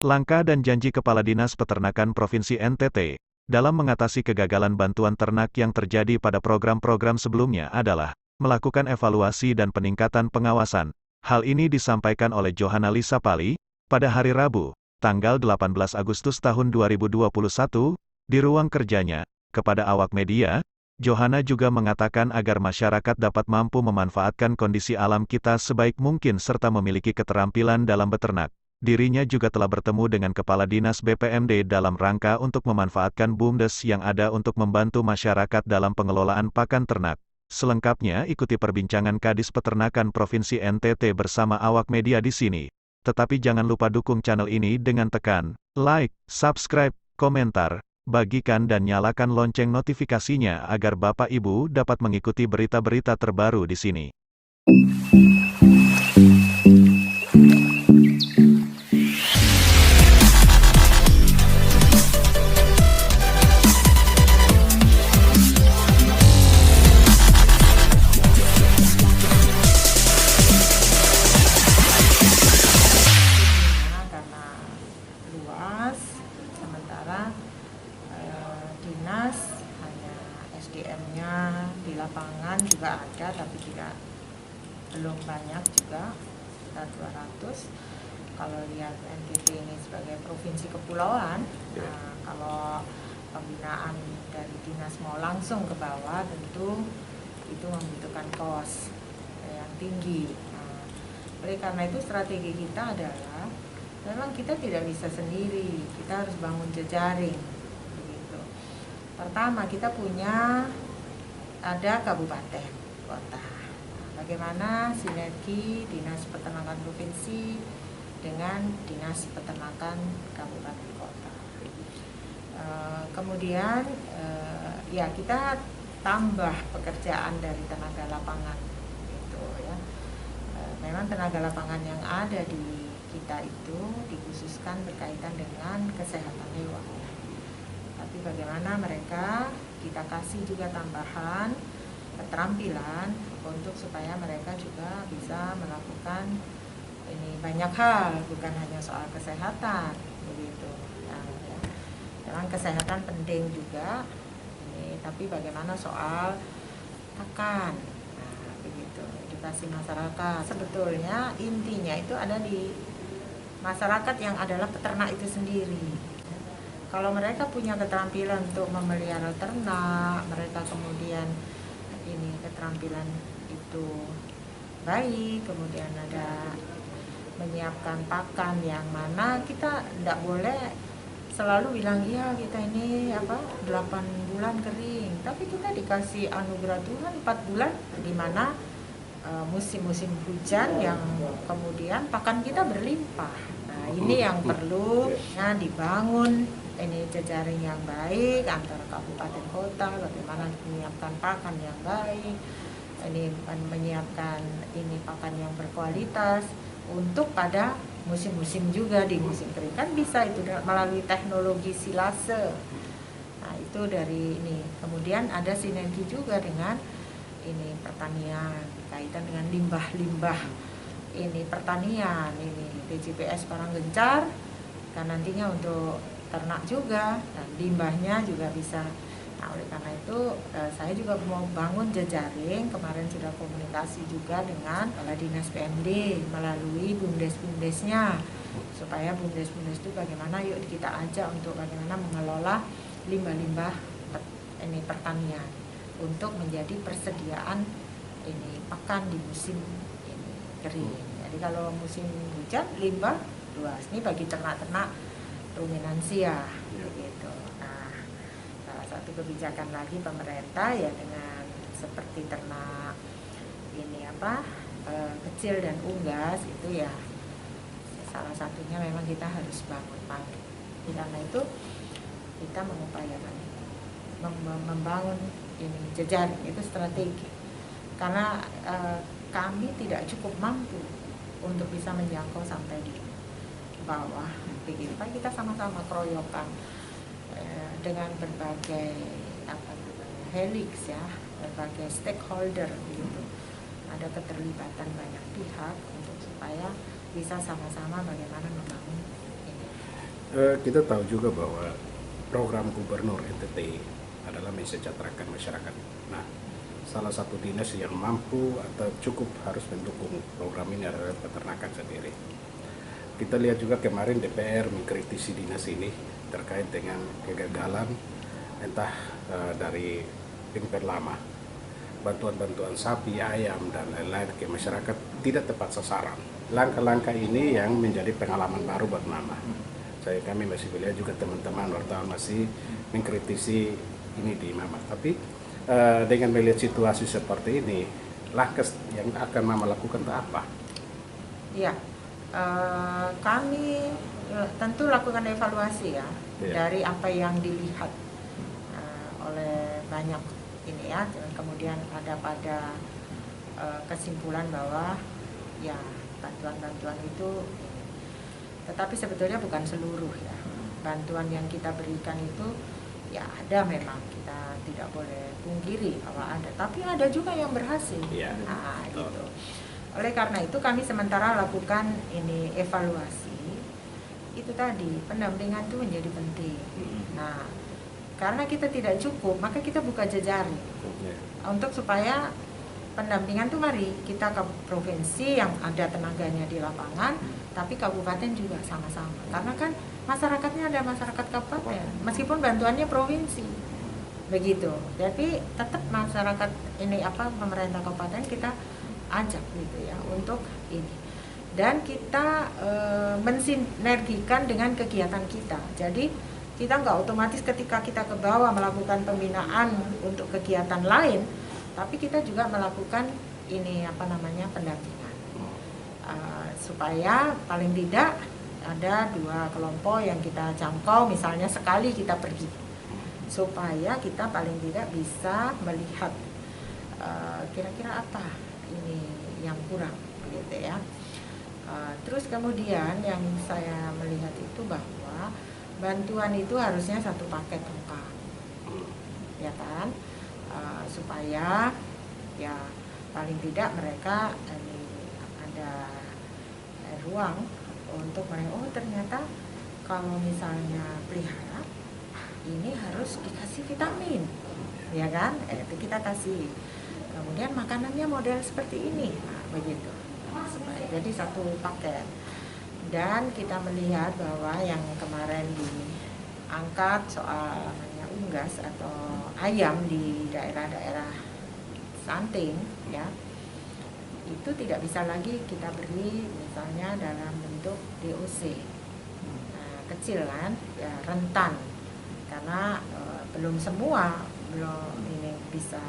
Langkah dan janji Kepala Dinas Peternakan Provinsi NTT dalam mengatasi kegagalan bantuan ternak yang terjadi pada program-program sebelumnya adalah melakukan evaluasi dan peningkatan pengawasan. Hal ini disampaikan oleh Johanna Lisa Pali pada hari Rabu, tanggal 18 Agustus tahun 2021, di ruang kerjanya. Kepada awak media, Johanna juga mengatakan agar masyarakat dapat mampu memanfaatkan kondisi alam kita sebaik mungkin serta memiliki keterampilan dalam beternak. Dirinya juga telah bertemu dengan Kepala Dinas BPMD dalam rangka untuk memanfaatkan BUMDes yang ada untuk membantu masyarakat dalam pengelolaan pakan ternak. Selengkapnya ikuti perbincangan Kadis Peternakan Provinsi NTT bersama awak media di sini. Tetapi jangan lupa dukung channel ini dengan tekan like, subscribe, komentar, bagikan dan nyalakan lonceng notifikasinya agar Bapak Ibu dapat mengikuti berita-berita terbaru di sini. Luas, sementara dinas hanya SDM-nya di lapangan juga ada, tapi juga belum banyak juga, sekitar 200. Kalau lihat NTT ini sebagai provinsi kepulauan, kalau pembinaan dari dinas mau langsung ke bawah tentu itu membutuhkan kos yang tinggi. Oleh karena itu strategi kita adalah memang kita tidak bisa sendiri, kita harus bangun jejaring. Begitu. Pertama kita punya ada kabupaten, kota. Bagaimana sinergi Dinas Peternakan Provinsi dengan Dinas Peternakan Kabupaten Kota. Kemudian ya kita tambah pekerjaan dari tenaga lapangan, gitu ya. Memang tenaga lapangan yang ada di kita itu dikhususkan berkaitan dengan kesehatan hewan. Tapi bagaimana mereka kita kasih juga tambahan keterampilan untuk supaya mereka juga bisa melakukan ini banyak hal, bukan hanya soal kesehatan, begitu. Nah, ya. Memang kesehatan penting juga, ini, tapi bagaimana soal pakan, nah, begitu. Edukasi masyarakat. Sebetulnya intinya itu ada di masyarakat yang adalah peternak itu sendiri. Kalau mereka punya keterampilan untuk memelihara ternak, mereka kemudian ini keterampilan itu baik, kemudian ada menyiapkan pakan yang mana kita tidak boleh selalu bilang iya kita ini 8 bulan kering, tapi kita dikasih anugerah Tuhan 4 bulan di mana musim-musim hujan yang kemudian pakan kita berlimpah. Nah, ini yang perlu dibangun ini jejaring yang baik antara kabupaten kota, bagaimana menyiapkan pakan yang baik, ini menyiapkan ini pakan yang berkualitas untuk pada musim-musim juga. Di musim kering kan bisa itu melalui teknologi silase. Nah, itu dari ini. Kemudian ada sinergi juga dengan ini pertanian, kaitan dengan limbah-limbah ini pertanian, ini DJPS Paranggencar kan nantinya untuk ternak juga, dan limbahnya juga bisa. Nah, oleh karena itu saya juga mau bangun jejaring, kemarin sudah komunikasi juga dengan Kepala Dinas PMD melalui BUMDes-BUMDesnya, supaya BUMDes-BUMDes itu bagaimana yuk kita ajak untuk bagaimana mengelola limbah-limbah ini pertanian untuk menjadi persediaan ini pakan di musim ini kering. Jadi kalau musim hujan limbah luas. Ini bagi ternak-ternak ruminansia, begitu. Nah, salah satu kebijakan lagi pemerintah ya dengan seperti ternak ini kecil dan unggas itu ya salah satunya memang kita harus bangun pabrik. Karena itu kita mengupayakan membangun ini jejaring itu strategi, karena kami tidak cukup mampu untuk bisa menjangkau sampai di bawah, begitu. Kita sama-sama keroyokan dengan berbagai helix ya, berbagai stakeholder gitu. Ada keterlibatan banyak pihak untuk supaya bisa sama-sama bagaimana membangun ini Kita tahu juga bahwa program Gubernur NTT adalah mensejahterakan masyarakat. Nah, salah satu dinas yang mampu atau cukup harus mendukung program ini adalah peternakan sendiri. Kita lihat juga kemarin DPR mengkritisi dinas ini terkait dengan kegagalan entah dari Pimper lama, bantuan-bantuan sapi, ayam, dan lain-lain ke masyarakat tidak tepat sasaran. Langkah-langkah ini yang menjadi pengalaman baru buat Mama. Kami masih melihat juga teman-teman wartawan masih mengkritisi ini di Mama. Tapi dengan melihat situasi seperti ini, langkah yang akan Mama lakukan itu apa? Ya, kami tentu lakukan evaluasi ya, dari apa yang dilihat oleh banyak ini ya. Kemudian ada pada kesimpulan bahwa ya bantuan-bantuan itu, tetapi sebetulnya bukan seluruh ya. Bantuan yang kita berikan itu ya ada, memang kita tidak boleh pungkiri bahwa ada, tapi ada juga yang berhasil. Nah, gitu. Oleh karena itu kami sementara lakukan ini evaluasi. Itu tadi, pendampingan itu menjadi penting. Nah, karena kita tidak cukup, maka kita buka jejaring untuk supaya pendampingan tuh mari kita ke provinsi yang ada tenaganya di lapangan, tapi kabupaten juga sama-sama. Karena kan masyarakatnya ada masyarakat kabupaten, meskipun bantuannya provinsi, begitu. Jadi tetap masyarakat ini pemerintah kabupaten kita ajak gitu ya untuk ini. Dan kita mensinergikan dengan kegiatan kita. Jadi kita nggak otomatis ketika kita ke bawah melakukan pembinaan untuk kegiatan lain, tapi kita juga melakukan ini pendampingan supaya paling tidak ada 2 kelompok yang kita jangkau, misalnya sekali kita pergi, supaya kita paling tidak bisa melihat kira-kira apa ini yang kurang gitu ya. Terus kemudian yang saya melihat itu bahwa bantuan itu harusnya satu paket lengkap, ya kan? Supaya ya paling tidak mereka ada ruang untuk mereka, oh ternyata kalau misalnya pelihara ini harus dikasih vitamin, ya kan? Itu kita kasih. Kemudian makanannya model seperti ini, nah, begitu. Jadi satu paket. Dan kita melihat bahwa yang kemarin diangkat soal namanya unggas atau ayam di daerah-daerah stunting ya, itu tidak bisa lagi kita beri misalnya dalam bentuk DOC. Nah, kecil kan ya, rentan, karena belum ini bisa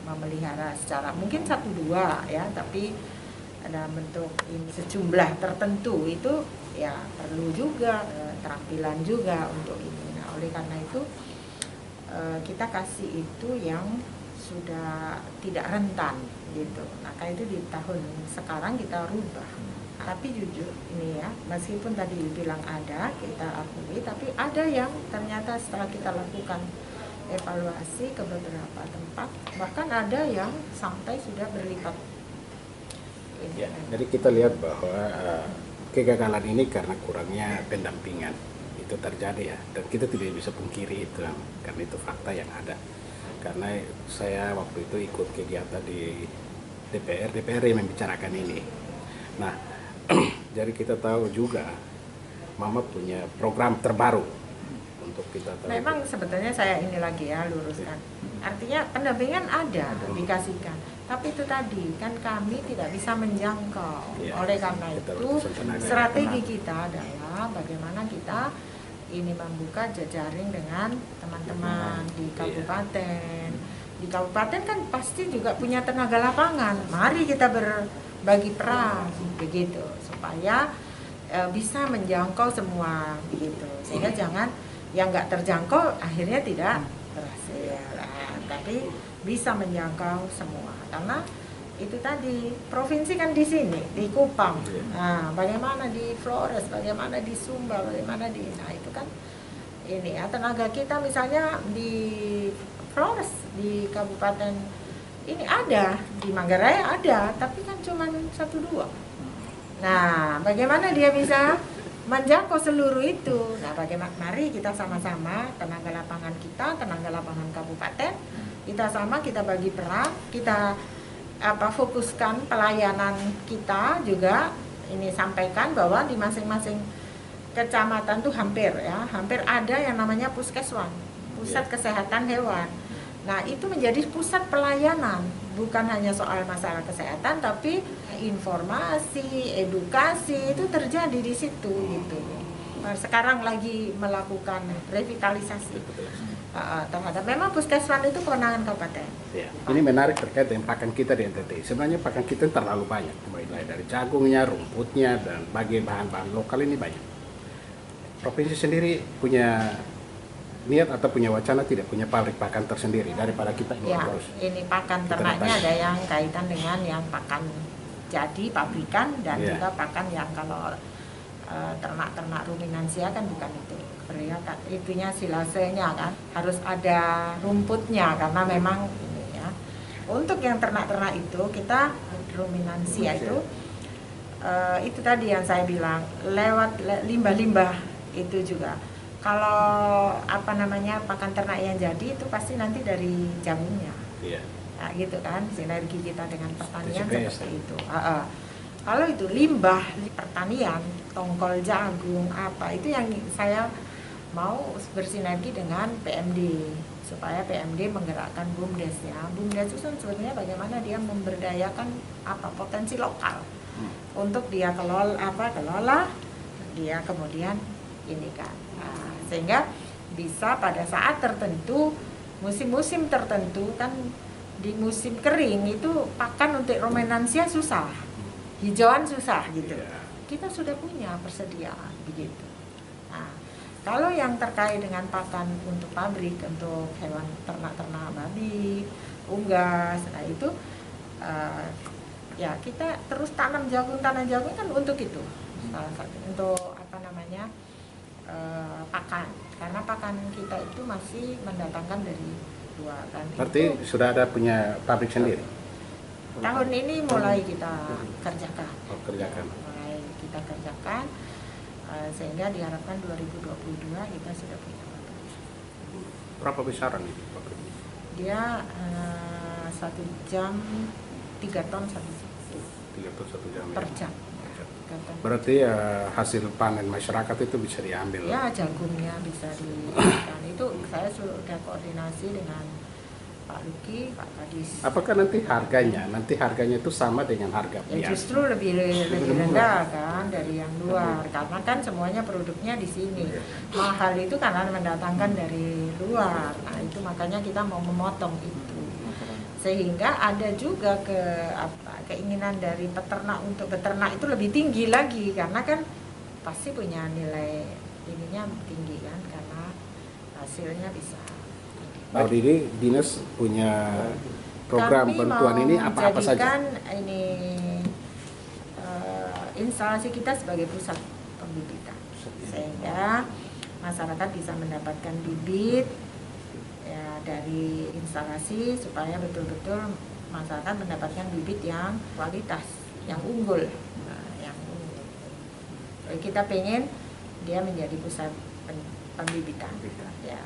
memelihara secara mungkin 1-2 ya, tapi dalam bentuk ini sejumlah tertentu itu ya perlu juga keterampilan juga untuk ini. Nah, oleh karena itu kita kasih itu yang sudah tidak rentan gitu. Maka itu di tahun sekarang kita rubah. Tapi jujur ini ya, meskipun tadi bilang ada, kita akui, tapi ada yang ternyata setelah kita lakukan evaluasi ke beberapa tempat, bahkan ada yang sampai sudah berlipat. Ya, jadi kita lihat bahwa kegagalan ini karena kurangnya pendampingan itu terjadi ya, dan kita tidak bisa pungkiri itu karena itu fakta yang ada. Karena saya waktu itu ikut kegiatan di DPR yang membicarakan ini. Nah, jadi kita tahu juga Mama punya program terbaru untuk kita tahu. Memang sebetulnya saya ini lagi ya luruskan. Artinya pendampingan ada dikasihkan. Tapi itu tadi kan kami tidak bisa menjangkau. Oleh karena itu strategi kita adalah bagaimana kita ini membuka jejaring dengan teman-teman di kabupaten. Di kabupaten kan pasti juga punya tenaga lapangan. Mari kita berbagi peran begitu supaya bisa menjangkau semua begitu. Sehingga jangan yang nggak terjangkau akhirnya tidak berhasil. Tapi bisa menjangkau semua, karena itu tadi provinsi kan di sini di Kupang, nah bagaimana di Flores, bagaimana di Sumba, bagaimana di itu kan ini ya tenaga kita misalnya di Flores di kabupaten ini ada, di Manggarai ada, tapi kan cuma 1-2. Nah bagaimana dia bisa menjangkau seluruh itu. Nah, bagaimana? Mari kita sama-sama, tenaga lapangan kita, tenaga lapangan kabupaten, kita bagi peran, kita fokuskan pelayanan kita juga. Ini sampaikan bahwa di masing-masing kecamatan tuh hampir ada yang namanya puskeswan, pusat kesehatan hewan. Nah, itu menjadi pusat pelayanan, bukan hanya soal masalah kesehatan, tapi informasi, edukasi itu terjadi di situ gitu. Sekarang lagi melakukan revitalisasi terhadap, memang puskeswan itu kewenangan kabupaten. Ya. Ini menarik terkait dengan pakan kita di NTT. Sebenarnya pakan kita terlalu banyak, mulai dari jagungnya, rumputnya, dan bahan-bahan lokal ini banyak. Provinsi sendiri punya niat atau punya wacana tidak punya pabrik pakan tersendiri daripada kita ini harus. Ini pakan ternaknya ada yang kaitan dengan yang pakan jadi pabrikan dan juga pakan yang kalau ternak-ternak ruminansia kan bukan itu. Ya, itunya silasenya kan harus ada rumputnya karena memang ini ya. Untuk yang ternak-ternak itu kita ruminansia itu tadi yang saya bilang lewat limbah-limbah itu juga. Kalau pakan ternak yang jadi itu pasti nanti dari jagungnya. Nah, gitu kan, sinergi kita dengan pertanian seperti itu. Kalau itu limbah pertanian, tongkol jagung itu yang saya mau bersinergi dengan PMD supaya PMD menggerakkan BUMDes-nya. BUMDes itu sebetulnya bagaimana dia memberdayakan potensi lokal untuk dia kelola, dia kemudian ini kan. Sehingga bisa pada saat tertentu, musim-musim tertentu kan, di musim kering itu pakan untuk ruminansia susah, hijauan susah gitu. Kita sudah punya persediaan begitu. Nah, kalau yang terkait dengan pakan untuk pabrik, untuk hewan ternak babi, unggas, nah itu ya kita terus tanam jagung kan untuk itu. Salah satu untuk pakan, karena pakan kita itu masih mendatangkan dari luar kan. Berarti itu sudah ada punya pabrik sendiri? Tahun ini mulai kita kerjakan. Mulai kita kerjakan sehingga diharapkan 2022 kita sudah punya pabrik. Berapa besaran itu pabriknya? Dia 1 jam 3 ton 1 jam. 3 ton 1 jam per jam. Berarti hasil panen masyarakat itu bisa diambil? Ya, jagungnya bisa diberikan. Itu saya sudah koordinasi dengan Pak Luki, Pak Kadis. Apakah nanti harganya itu sama dengan harga biasa? Ya justru lebih rendah kan dari yang luar, karena kan semuanya produknya di sini. Mahal itu karena mendatangkan dari luar. Nah, itu makanya kita mau memotong itu. Sehingga ada juga keinginan dari peternak untuk beternak itu lebih tinggi lagi, karena kan pasti punya nilai ininya tinggi kan, karena hasilnya bisa. Kalau ini dinas punya program bantuan ini apa-apa saja? Ini instalasi kita sebagai pusat pembibitan, sehingga masyarakat bisa mendapatkan bibit ya, dari instalasi supaya betul-betul masyarakat mendapatkan bibit yang kualitas, yang unggul. Jadi kita pengen dia menjadi pusat pembibitan. Ya.